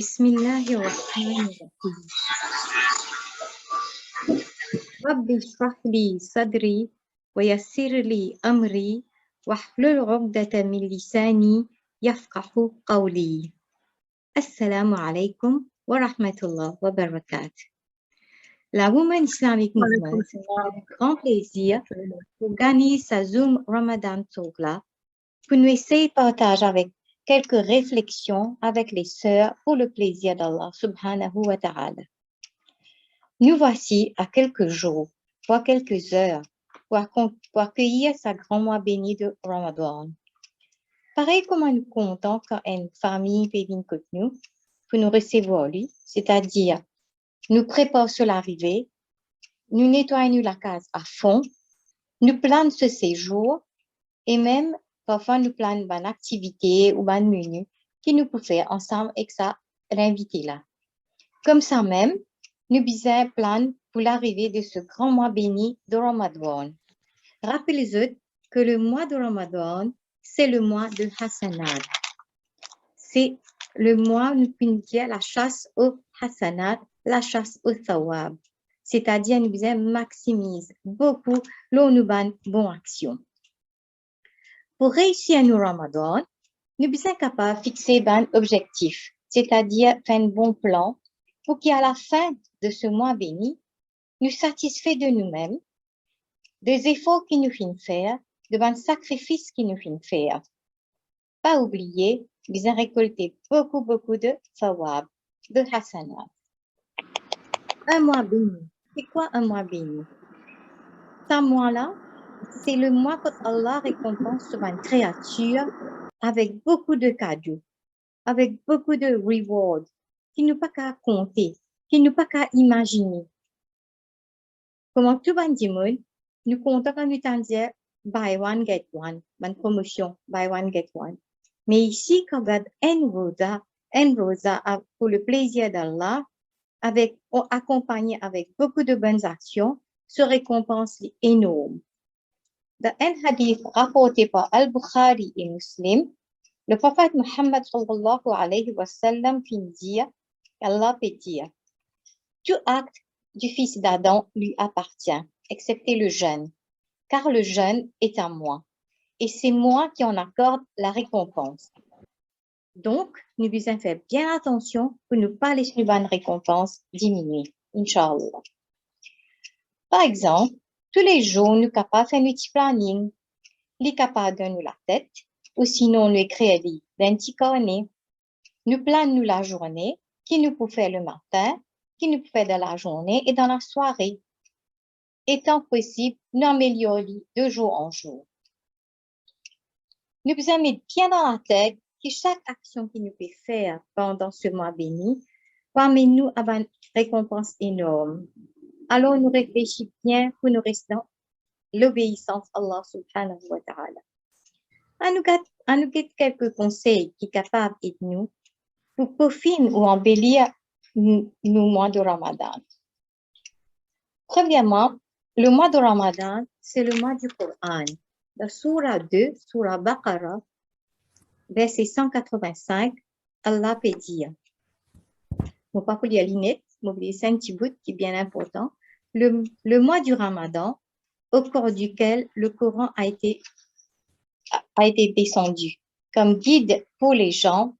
بسم الله الرحمن الرحيم رب اشرح لي صدري ويسر لي أمري واحلل عقدة من لساني يفقه قولي. Assalamu alaikum wa rahmatullah wa barakatuh. La Women Islamic Movement a un grand plaisir d'organiser sa Zoom Ramadan Talk là pour nous essayer de partager avec quelques réflexions avec les sœurs pour le plaisir d'Allah subhanahu wa ta'ala. Nous voici à quelques jours, voire quelques heures, pour accueillir sa grand mois béni de Ramadan. Pareil comme nous comptons quand une famille peut venir avec nous pour nous recevoir lui, c'est-à-dire nous préparer sur l'arrivée, nous nettoyons la case à fond, nous planons ce séjour et même parfois nous planons une activité ou un menu qui nous peut faire ensemble avec ça l'invité là. Comme ça même, nous bisons plan pour l'arrivée de ce grand mois béni de Ramadan. Rappelez-vous que le mois de Ramadan, c'est le mois de Hassanat. C'est le mois où nous pouvons dire la chasse au Hassanat, la chasse au Thawab. C'est-à-dire, nous bisons maximiser beaucoup l'on nous bonne action. Pour réussir nos Ramadan, nous sommes capables de fixer un objectif, c'est-à-dire faire un bon plan pour qu'à la fin de ce mois béni, nous satisfaisons de nous-mêmes, des efforts qu'ils nous font faire, de bons sacrifices qu'ils nous font faire. Pas oublier, nous avons récolté beaucoup de thawab, de hasanat. Un mois béni. C'est quoi un mois béni? Ce mois-là, c'est le mois que Allah récompense sur une créature avec beaucoup de cadeaux, avec beaucoup de rewards, qui nous pas qu'à compter, qui nous pas qu'à imaginer. Comment tout le monde, nous comptons quand nous disons buy one, get one, une promotion, buy one, get one. Mais ici, quand on regarde un rosa pour le plaisir d'Allah, accompagné avec beaucoup de bonnes actions, ce récompense est énorme. Dans un hadith rapporté par Al-Bukhari et Muslim, le prophète Muhammad sallallahu alayhi wa sallam fit dire, Allah peut dire, tout acte du fils d'Adam lui appartient, excepté le jeûne, car le jeûne est à moi, et c'est moi qui en accorde la récompense. Donc, nous devons faire bien attention pour ne pas laisser une récompense diminuer, Inch'Allah. Par exemple, tous les jours, nous sommes capables de faire un petit planning, nous sommes capables de nous la tête, ou sinon nous écrire d'un petit carnet. Nous planons la journée, qui nous peut faire le matin, qui nous peut faire dans la journée et dans la soirée. Étant possible, nous améliorons de jour en jour. Nous devons mettre bien dans la tête que chaque action que nous pouvons faire pendant ce mois béni va amener nous à une récompense énorme. Alors, nous réfléchissons bien pour nous rester dans l'obéissance à Allah subhanahu wa ta'ala. À nous guide quelques conseils qui sont capables d'aider nous pour peaufiner ou embellir nos mois de Ramadan. Premièrement, le mois de Ramadan, c'est le mois du Coran. Dans Surah 2, Surah Baqarah, verset 185, Allah peut dire, je ne vais pas lire l'inet, je vais lire un petit bout qui est bien important. Le mois du Ramadan, au cours duquel le Coran a été descendu, comme guide pour les gens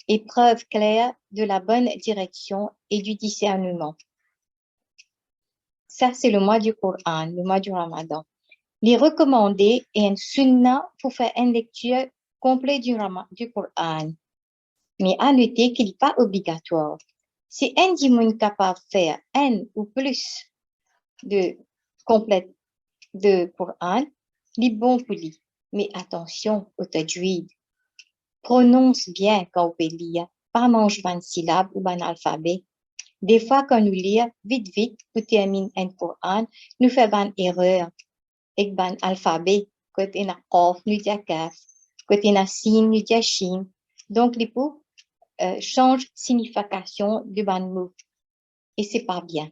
et preuve claire de la bonne direction et du discernement. Ça, c'est le mois du Coran, le mois du Ramadan. Les recommandés est un sunnah pour faire une lecture complète du Coran. Mais à noter qu'il n'est pas obligatoire. Si un dimanche capable de faire un ou plus de complète de Coran, il est bon pour lui. Mais attention au tajwid. Prononce bien quand on peut lire, pas mange une syllabe ou un alphabet. Des fois, quand nous lisons vite, pour terminer un Coran, nous faisons une erreur avec un alphabet. Côté na qaf, nous disons kaf. Côté na sin, nous disons shin. Donc, les mots changent signification du ban mot. Et c'est pas bien.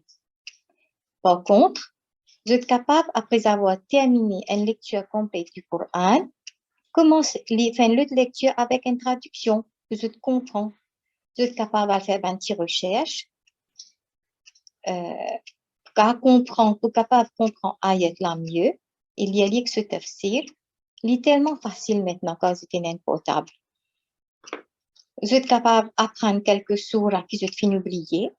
Par contre, vous êtes capable, après avoir terminé une lecture complète du Coran, commencer faire une autre lecture avec une traduction. Vous êtes content. Vous êtes capable de faire une petite recherche. Pour comprendre, pour capable de comprendre ayat là mieux, il y a que ce tafsir. Il est tellement facile maintenant quand vous êtes portable. Vous êtes capable d'apprendre quelques sourates qui vous fini oublier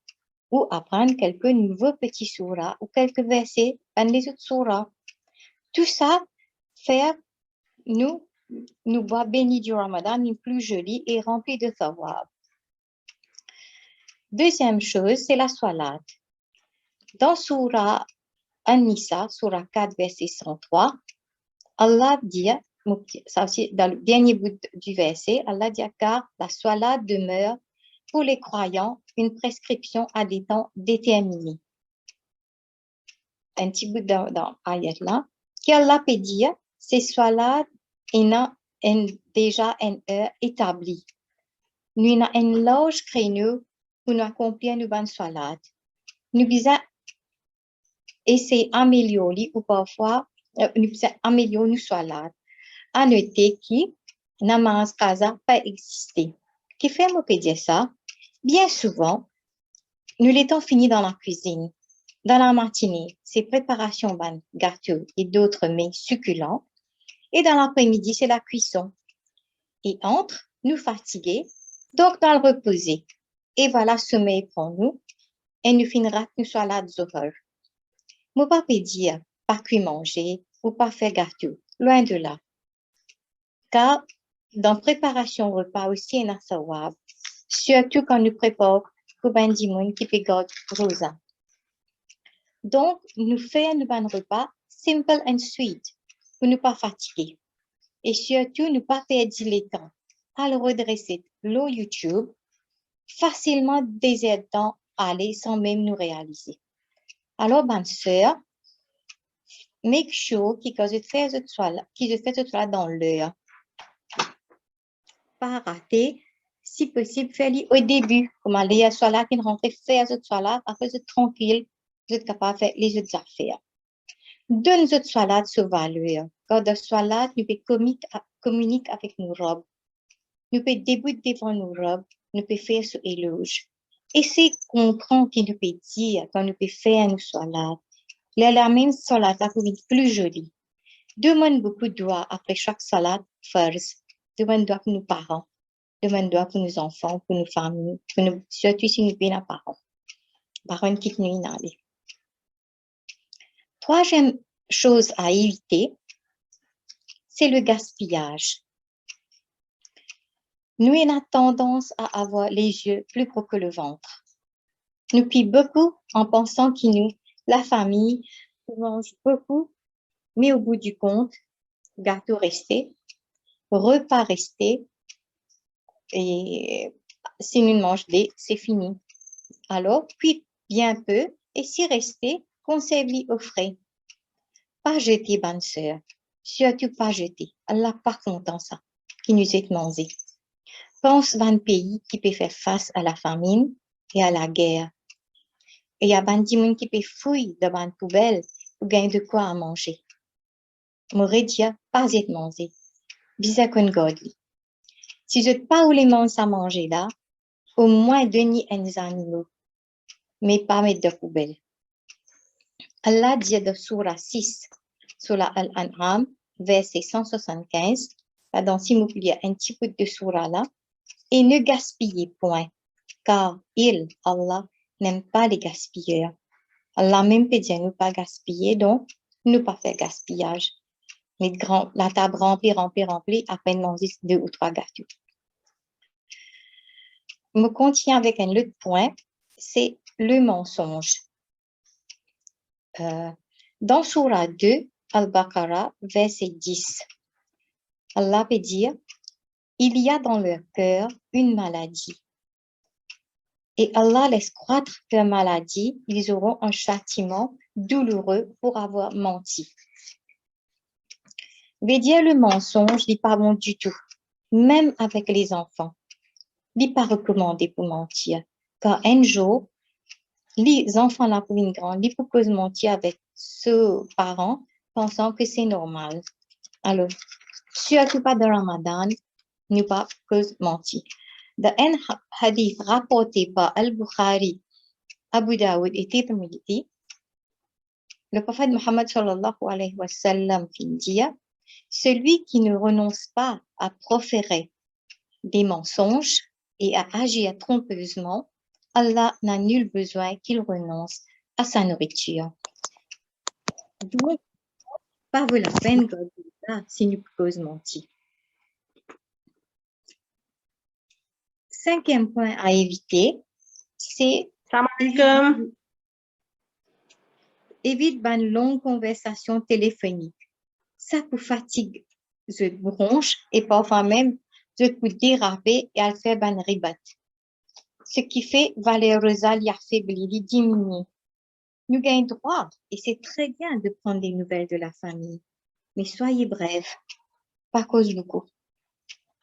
ou apprendre quelques nouveaux petits sourates ou quelques versets dans les autres sourates. Tout ça fait nous voit bénis du Ramadan plus joli et rempli de thawab. Deuxième chose, c'est la salat. Dans Surah An-Nisa, Surah 4, verset 103, Allah dit, ça aussi dans le dernier bout du verset, Allah dit car la salat demeure pour les croyants une prescription à des temps déterminés. Un petit bout dans l'ayat là, qu'Allah peut dire, ces salat est déjà une heure établie. Nous avons un large créneau pour nous accomplir nos bonnes salat. Nous devons essayer d'améliorer ou parfois nous devons améliorer nos salat. À noter que namaz kaza pas existé. Qui fait me dire ça? Bien souvent, nous l'étant fini dans la cuisine. Dans la matinée, c'est préparation de gâteaux et d'autres mets succulents. Et dans l'après-midi, c'est la cuisson. Et entre, nous fatigués, donc dans le reposer. Et voilà, sommeil pour nous. Et nous finira nous salades d'horreur. Moi, pas dire, pas cuire manger ou pas faire gâteau. Loin de là. Car dans préparation repas aussi, il y a un sawab. Surtout quand nous préparons pour un dimoun qui peut garder rosa. Donc, nous faisons un repas simple and sweet pour ne pas fatiguer. Et surtout, ne pas perdre le temps à le redresser le YouTube, facilement désertant aller sans même nous réaliser. Alors, bonne sœur, make sure que quand je fais ce soit dans l'heure. Pas rater, si possible, faire-le au début, comme aller à soit là, qui rentre faire ce soit là, après vous êtes tranquille, vous êtes capable de faire les autres affaires. Donne autres salades sur valeur. Quand de salade, nous pouvons communiquer avec nos robes. Nous pouvons débuter devant nos robes, nous pouvons faire ce éloge. Et c'est comprendre qu'il nous peut dire quand nous pouvons faire nos salades. La même salade là pour être plus jolie. Demande beaucoup de doigts après chaque salade, first. Demande doigts pour nos parents. Demande doigts pour nos enfants, pour nos familles, pour nous, surtout si nous sommes parents. Parents qui nous inhalent. Troisième chose à éviter, c'est le gaspillage. Nous avons tendance à avoir les yeux plus gros que le ventre. Nous pillons beaucoup en pensant que nous, la famille, mange beaucoup, mais au bout du compte, gâteau resté, repas resté, et si nous mangeons, c'est fini. Alors, puis bien peu, et si resté, conserve-les au frais. Pas jeter, bonne sœur, surtout pas jeter. Allah pas content ça, qui nous est mangé. Pense à un pays qui peut faire face à la famine et à la guerre. Et il y a des gens qui peuvent fouiller dans une poubelle pour gagner de quoi à manger. M'aurait dit, pas être mangé. Bisa qu'on godly. Si vous n'êtes pas où les manger à manger là, au moins donnez des animaux, mais pas mettre de poubelle. Allah dit dans Surah 6, Surah Al-An'am, verset 175, pardon, si vous voulez un petit peu de Surah là, et ne gaspillez point, car Allah, n'aime pas les gaspilleurs. Allah même peut dire ne pas gaspiller, donc ne pas faire gaspillage. Mais la table remplie, à peine manger 2 ou 3 gâteaux. Je me continue avec un autre point, c'est le mensonge. Dans Surah 2, Al-Baqarah, verset 10, Allah peut dire, il y a dans leur cœur une maladie. Et Allah laisse croître leur maladie, ils auront un châtiment douloureux pour avoir menti. Veut dire le mensonge n'est pas bon du tout, même avec les enfants. Il n'est pas recommandé pour mentir, car un jour, les enfants là pour une grande, ils proposent mentir avec ce parent, pensant que c'est normal. Alors, surtout pas de Ramadan, ne pas mentir. d'un hadith rapporté par Al-Bukhari, Abu Daoud et Tirmidhi, le prophète Mohammed sallallahu alayhi wa sallam fit dire: celui qui ne renonce pas à proférer des mensonges et à agir trompeusement, Allah n'a nul besoin qu'il renonce à sa nourriture. Donc, pas vaut la peine de dire si nous pouvons mentir. Cinquième point à éviter, c'est évite une longue conversation téléphonique. Ça peut fatiguer les bronches et parfois même je peux déraper et à faire ban ribat. Ce qui fait valeureusement l'affaiblir, diminuer. Nous gagnons droit et c'est très bien de prendre des nouvelles de la famille. Mais soyez bref, pas cause beaucoup.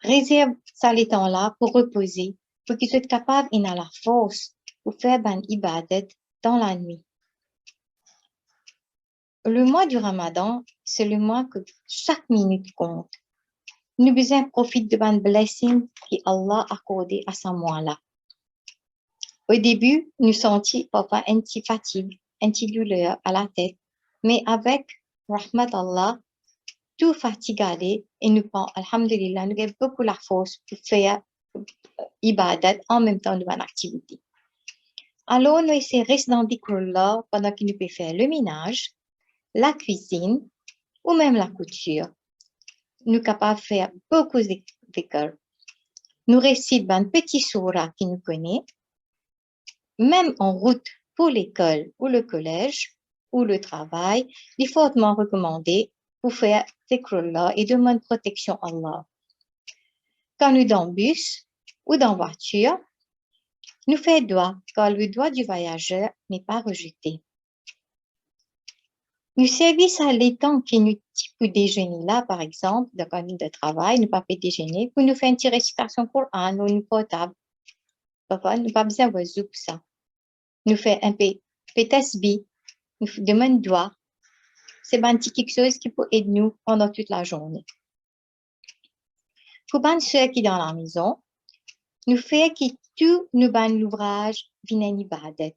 Réserve ça les temps-là pour reposer, pour qu'ils soient capables et à la force pour faire ban ibadat dans la nuit. Le mois du Ramadan, c'est le mois que chaque minute compte. Nous besoin profiter de ban blessing qu'Allah a accordé à ce mois-là. Au début, nous sentions parfois un petit fatigue, un petit douleur à la tête, mais avec Rahmat Allah, tout fatigué et nous pensons, Alhamdulillah, nous avons beaucoup la force pour faire ibadat en même temps de bonne activité. Alors, nous essayons de rester dans des cours-là pendant que nous pouvons faire le ménage, la cuisine ou même la couture. Nous sommes capables de faire beaucoup d'écoles. Nous récitons un petit surah qui nous connaît, même en route pour l'école ou le collège ou le travail, il est fortement recommandé pour faire ces cours-là et demander protection à Allah. Quand nous sommes dans le bus ou dans la voiture, nous faisons doigt, car le doigt du voyageur n'est pas rejeté. Nous servissons à l'étang qui nous pour déjeuner là, par exemple, dans le de travail, nous pas fait déjeuner, pour nous faire une petite récitation pour un ou une portable. Parfois, nous pas besoin de pour ça. Nous faisons un peu tasbih, nous demandons doigt. C'est un petit quelque chose qui peut aider nous pendant toute la journée. Pour ceux qui sont dans la maison, nous faisons que tout nous ban l'ouvrage vienne en ibadat.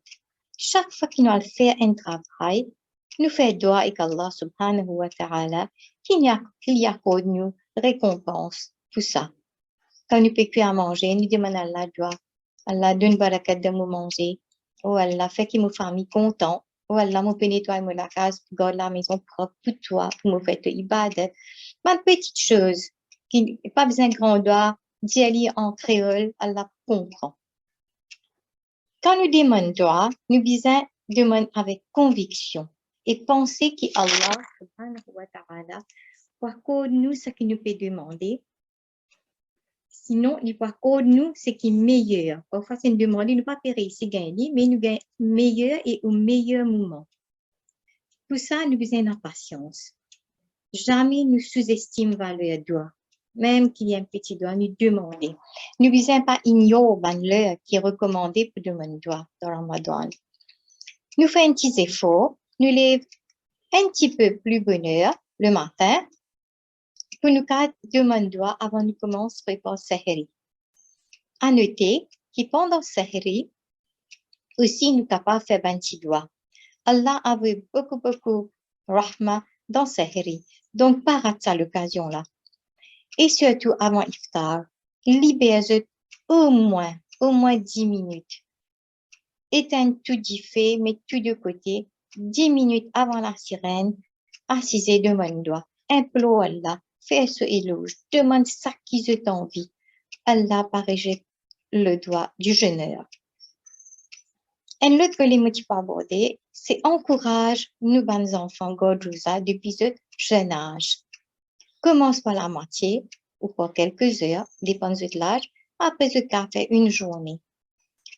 Chaque fois que nous faisons un travail, nous faisons doigt avec Allah subhanahu wa ta'ala qu'il y accorde nous récompense pour ça. Quand nous ne pouvons plus à manger, nous demandons à Allah doigt. Allah donne barakat de nous manger. Oh Allah, fait que nos familles contents. Oh Allah, mon peut nettoyer la case, pour garder la maison propre pour toi, pour me faire ibadat. Une petite chose, qui n'est pas besoin de grand doigt, d'y aller en créole, Allah comprend. Quand nous demandons doigt, nous besoin demander avec conviction et penser qu'Allah, subhanahu wa ta'ala, pour nous ce qu'il nous peut demander. Sinon, il va accorder nous ce qui est meilleur. Parfois, c'est une demande, nous ne pas réussir à gagner, mais nous gagnons meilleur et au meilleur moment. Pour ça, nous besoin de patience. Jamais nous sous-estimons valeur doigt. Même qu'il y ait un petit doigt, nous demander. Nous ne besoin pas ignorer l'heure qui est recommandée pour demander doigt dans le Ramadan. Nous faisons un petit effort, nous lèvons un petit peu plus bonheur le matin pour nous demander doigt avant de commencer à préparer Sahari. À noter que pendant Sahari, aussi nous sommes capables de faire un petit doigt. Allah a vu beaucoup rahma dans Sahari, donc pas rater l'occasion-là. Et surtout avant Iftar, libérez au moins 10 minutes. Éteigne tout fait, mais tout de côté, 10 minutes avant la sirène, assisez demande doigt, implore Allah, fais ce éloge, demande ça qui te envie. Allah parégé le doigt du jeûneur. Un autre élément que je peux aborder, c'est encourage nos bons enfants Godrouza depuis ce jeune âge. Commence par la moitié ou par quelques heures, dépend de l'âge, après ce qu'a fait une journée.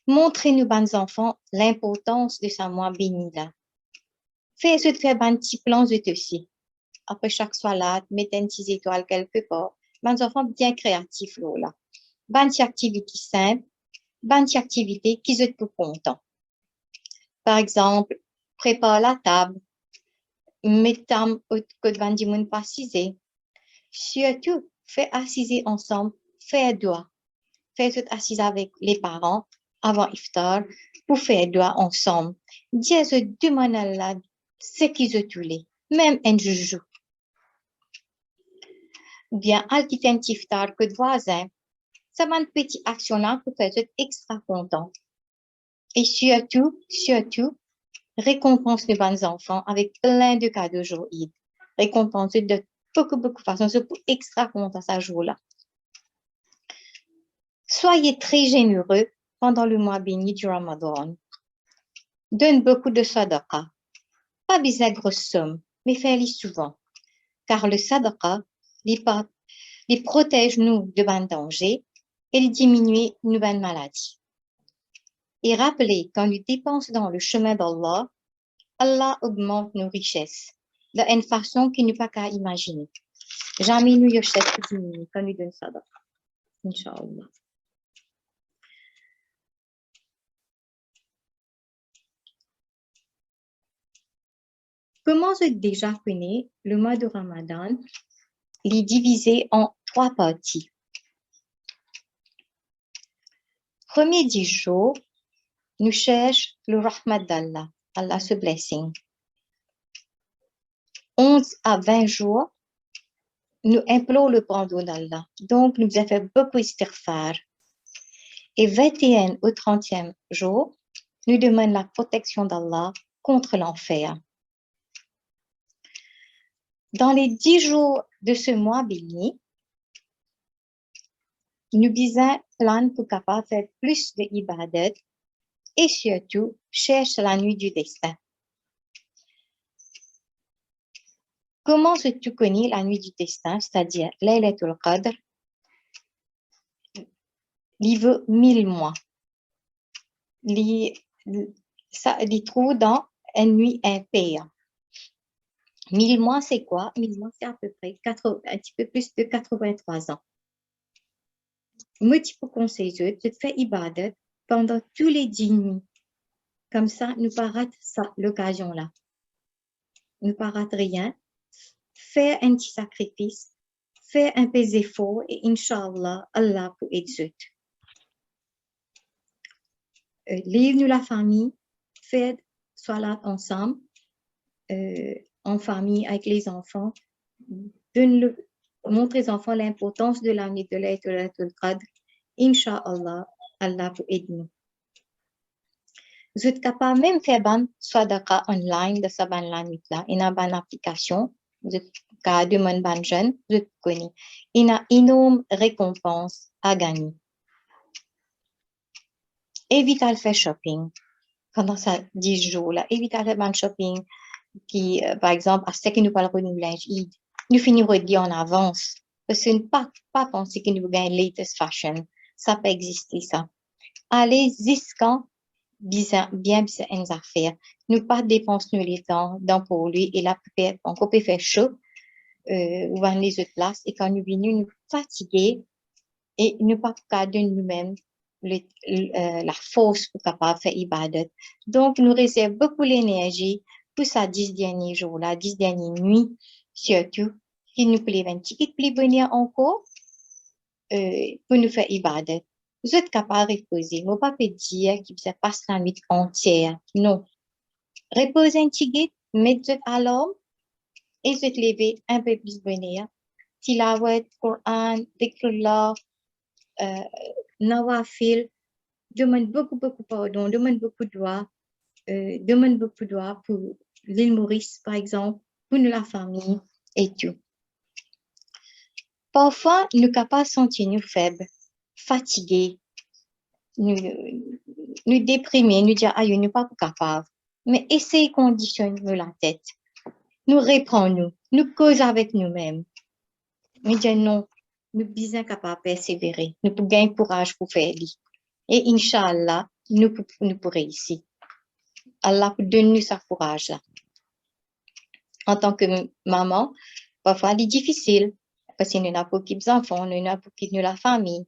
Montrez nos bons enfants l'importance de sa mois béni-là. Fais-ce de faire un petit plan de aussi. Après chaque salade, mettez une petite étoile quelque part. Bons enfants bien créatifs là. Bonne activité simple, bonne activité qui sont plus contents. Par exemple, prépare la table, mettez au côté de du monde pas assisé. Surtout, fais assiser ensemble, fais doigt. faire assise avec les parents avant iftar pour faire doigt ensemble. Dieu se demande à Allah ce qu'ils se tous même un joujou. Bien, al qui fait un iftar que de voisins, ça va une petite action là pour faire extra content. Et surtout, récompense les bons enfants avec plein de cadeaux jour Eid. Récompense de beaucoup de façons, c'est pour extra content ce jour-là. Soyez très généreux pendant le mois béni du Ramadan. Donne beaucoup de sadaqa. Pas besoin de grosses sommes, mais faites-les souvent. Car le sadaqa, les protège nous de bons dangers et les diminue nos bonnes maladies. Et rappelez, quand nous dépensons dans le chemin d'Allah, Allah augmente nos richesses d'une façon qu'il n'est pas qu'à imaginer. Jamais nous richesses diminuent quand nous donnons sadaqa. Inch'Allah. Comment je déjà connais le mois de Ramadan? Il est divisé en 3 parties. Premier 10 jours, nous cherchons le rahmat d'Allah, Allah's blessing. 11 à 20 jours, nous implorons le pardon d'Allah. Donc, nous avons fait beaucoup istighfar. Et 21 au 30e jour, nous demandons la protection d'Allah contre l'enfer. Dans les 10 jours de ce mois béni, nous disons plan pour capable faire plus de ibadat et surtout cherche la nuit du destin. Comment se tu connais la nuit du destin, c'est-à-dire Laylatul Qadr, il veut 1000 mois. Ça il trouve dans une nuit impaire. 1000 mois, c'est quoi? 1000 mois, c'est à peu près un petit peu plus de 83 ans. Moi, tu peux conseiller de faire ibadat pendant tous les 10 nuits. Comme ça, nous ne pas rater l'occasion-là. Nous ne pas rater rien. Faire un petit sacrifice, faire un peu d'effort et Inch'Allah, Allah pour aider. Livre-nous la famille, faire salat ensemble, en famille avec les enfants, montrer aux enfants l'importance de la nuit de Laylatul Qadr. Inch'Allah, Allah pour aider nous. Vous êtes capable même de faire ban sadaqa online de sa ban la nuit là. Il y a une application. Vous êtes capable de demander ban jeune, vous êtes connu. Il y a une énorme récompense à gagner. Évitez de faire shopping pendant ces 10 jours là. Évitez de faire ban shopping qui, par exemple, à ce que nous parlons de linge, nous finirons de dire en avance. Parce que ne pas penser que nous gagnons latest fashion. Ça peut exister ça. Allez jusqu'à bien une affaire. Nous pas dépenser le temps dans pour lui et là on peut faire chaud ou dans les autres places et quand nous venons nous fatiguer et nous pas garder nous-mêmes la force pour capable faire ibadat. Donc nous réservons beaucoup l'énergie pour ces 10 derniers jours là, 10 dernières nuits surtout qui nous plaît un petit peu venir encore pour nous faire ibadat. Vous êtes capable de reposer. Ne pas dire qu'il se passe la nuit entière. Non. Reposez un petit peu, mettez à l'alarme et vous êtes levé un peu plus bonheur. Tilawat, Coran, Dhikrullah, Nawafil, demande beaucoup pardon, demande beaucoup de doigts pour l'île Maurice, par exemple, pour la famille et tout. Parfois, nous sommes capables de sentir nous faibles, fatigués, nous déprimer, nous dire, ah, nous ne pas capable. Mais essayez de conditionner la tête. Nous reprenons, nous causons avec nous-mêmes. Nous disons non, nous sommes capables de persévérer. Nous pouvons gagner courage pour faire ça. Et Inch'Allah, nous pourrons réussir. Allah peut donner ce courage-là. En tant que maman, parfois, c'est difficile. Parce qu'il y a pour qui enfants, il y a pour qui la famille.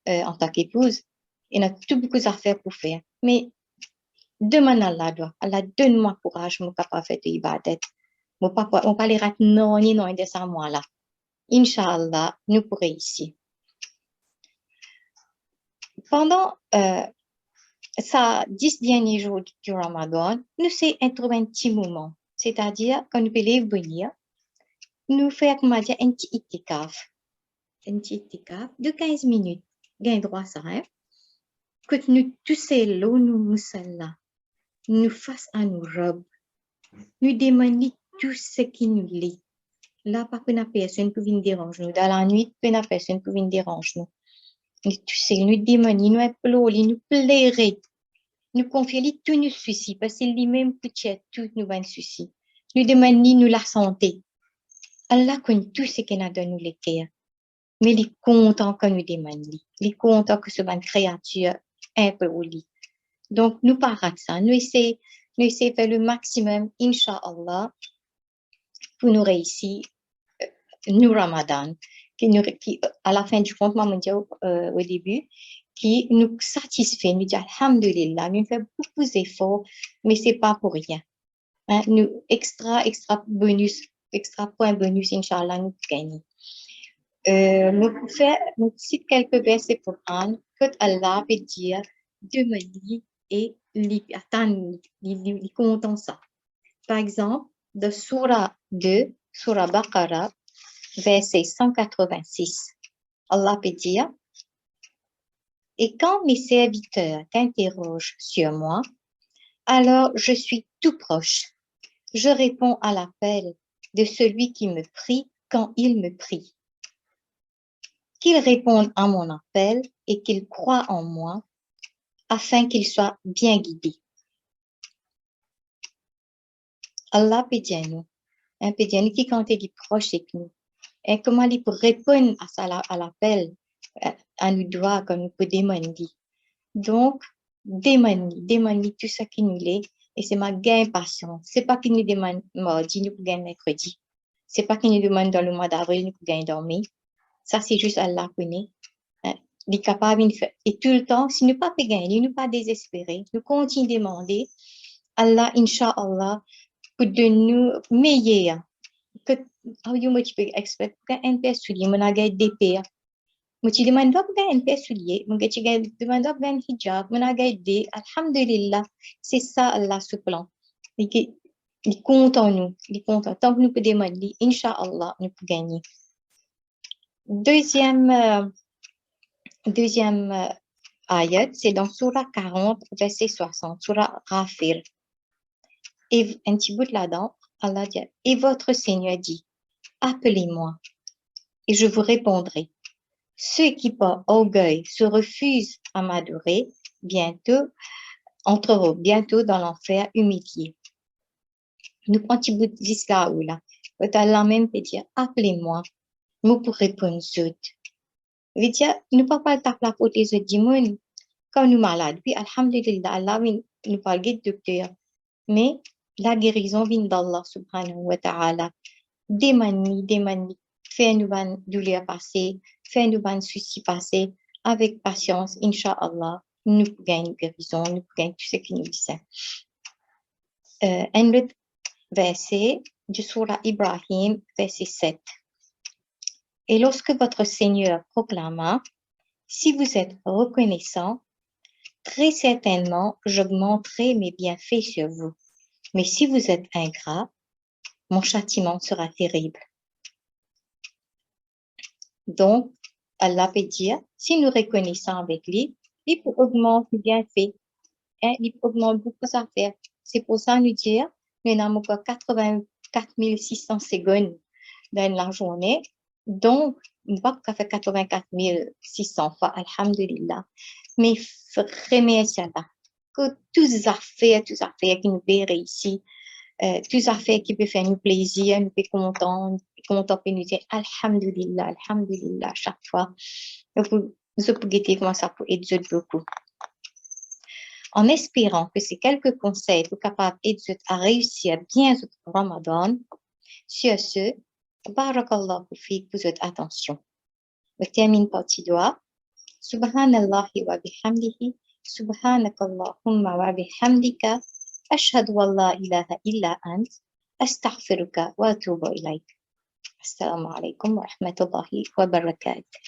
En tant qu'épouse, il y a tout beaucoup d'affaires pour faire. Mais demande à Allah, Allah donne-moi courage, je suis capable de faire des ibadat. Je ne vais pas les rater non, ni non, de ça, moi là. Inch'Allah, nous pourrons réussir. Pendant 10 derniers jours du Ramadan, nous c'est un petit moment. C'est-à-dire, quand nous pouvons venir, nous faisons, comment dire, un petit itikaf. Un petit itikaf de 15 minutes. Gain droit ça, hein? Que nous tous l'eau, nous musalla, nous fasse à nos robes, nous demandons tout ce qui nous lie. Là, pas que personne peut venir déranger nous. Dans la nuit, pas personne peut venir déranger nous. Nous tous nous demandons, nous implorons, nous plairons, nous confions tous nos soucis, parce que lui-même peut tous nos soucis. Nous demandons nous la santé. Allah connaît tout ce qu'il a donné nous les cœurs. Mais il est content que nous demandons. Il est content que ce soit une créature un peu au lit. Donc, nous parlons de ça. Nous essayons de faire le maximum, Inch'Allah, pour nous réussir, nous Ramadan, qui, à la fin du compte, maman dit au début, qui nous satisfait, nous dit Alhamdulillah, nous faisons beaucoup d'efforts, mais ce n'est pas pour rien. Hein, nous, extra bonus, extra point bonus, Inch'Allah, nous gagnons. Nous cite quelques versets pour prendre que Allah veut dire demander et attendre, il content ça. Par exemple, de Surah 2, Surah Baqarah, verset 186. Allah peut dire, et quand mes serviteurs t'interrogent sur moi, alors je suis tout proche. Je réponds à l'appel de celui qui me prie quand il me prie. Qu'il réponde à mon appel et qu'il croie en moi afin qu'il soit bien guidé. Allah peut dire nous, qui quand il est proche avec nous, et comment il peut répondre à l'appel, à nous doigts comme nous peut demander. Donc, demander tout ce qui nous est, et c'est ma gain patience. C'est pas qu'il nous demande mardi, nous pouvons gagner mercredi. C'est pas qu'il nous demande dans le mois d'avril, nous pouvons gagner dormir. Ça, c'est juste Allah connaît. Il est capable de faire. Et tout le temps, si nous ne pas gagner, nous ne pas désespérer, nous continuons de demander, Allah, Inch'Allah, pour de nous meilleurs. Que, moi, tu peux expliquer, un peu soulier, mon agay d'épée. Moi, tu demandes pas un peu soulier, moi, tu demandes pas un hijab, mon agay d'épée. Alhamdulillah, c'est ça, Allah, ce plan. Il compte en nous, il compte en tant que nous pouvons demander, Inch'Allah, nous pouvons gagner. Deuxième ayat, c'est dans Surah 40, verset 60, Surah Ghafir. Et un petit bout là-dedans, Allah dit, et votre Seigneur dit, appelez-moi, et je vous répondrai. Ceux qui par orgueil se refusent à m'adorer, entreront bientôt dans l'enfer humilié. Nous prenons un petit bout d'islam là. Allah même peut dire, appelez-moi, nous pour répondre aux veut dire, nous ne pouvons pas taper la faute des autres démons quand nous sommes malades. Puis, alhamdulillah, Allah nous parle de docteur. Mais la guérison vient d'Allah subhanahu wa ta'ala. Demandez, fais-nous une douleur passer, fais-nous un souci passer, avec patience, Inch'Allah, nous gagnons guérison, nous gagnons tout ce qui nous dit. Un autre verset du Surah Ibrahim, verset 7. Et lorsque votre Seigneur proclama, si vous êtes reconnaissant, très certainement, j'augmenterai mes bienfaits sur vous. Mais si vous êtes ingrat, mon châtiment sera terrible. Donc, Allah peut dire, si nous reconnaissons avec lui, il peut augmenter les bienfaits. Hein, il peut augmenter beaucoup d'affaires. C'est pour ça nous dire, nous n'avons pas 84 600 secondes dans la journée. Donc, nous n'avons pas fait 84 600 fois, alhamdulillah. Mais remerciez Allah que toutes les affaires qui nous peuvent réussir, toutes les affaires qui peuvent faire nous plaisir, nous peuvent content et nous dire alhamdulillah, alhamdulillah chaque fois. Vous pouvez comment ça peut aider beaucoup. En espérant que ces quelques conseils sont capables d'aider à réussir bien votre Ramadan, sur ce, barakallahu fiik pour votre attention. Je termine par petit doigt. Subhanallahi wa bihamdihi, subhanakallahumma wa bihamdika, ashhadu an la ilaha illa ant, astaghfiruka wa atubu ilayk. Assalamu alaikum wa rahmatullahi wa barakatuh.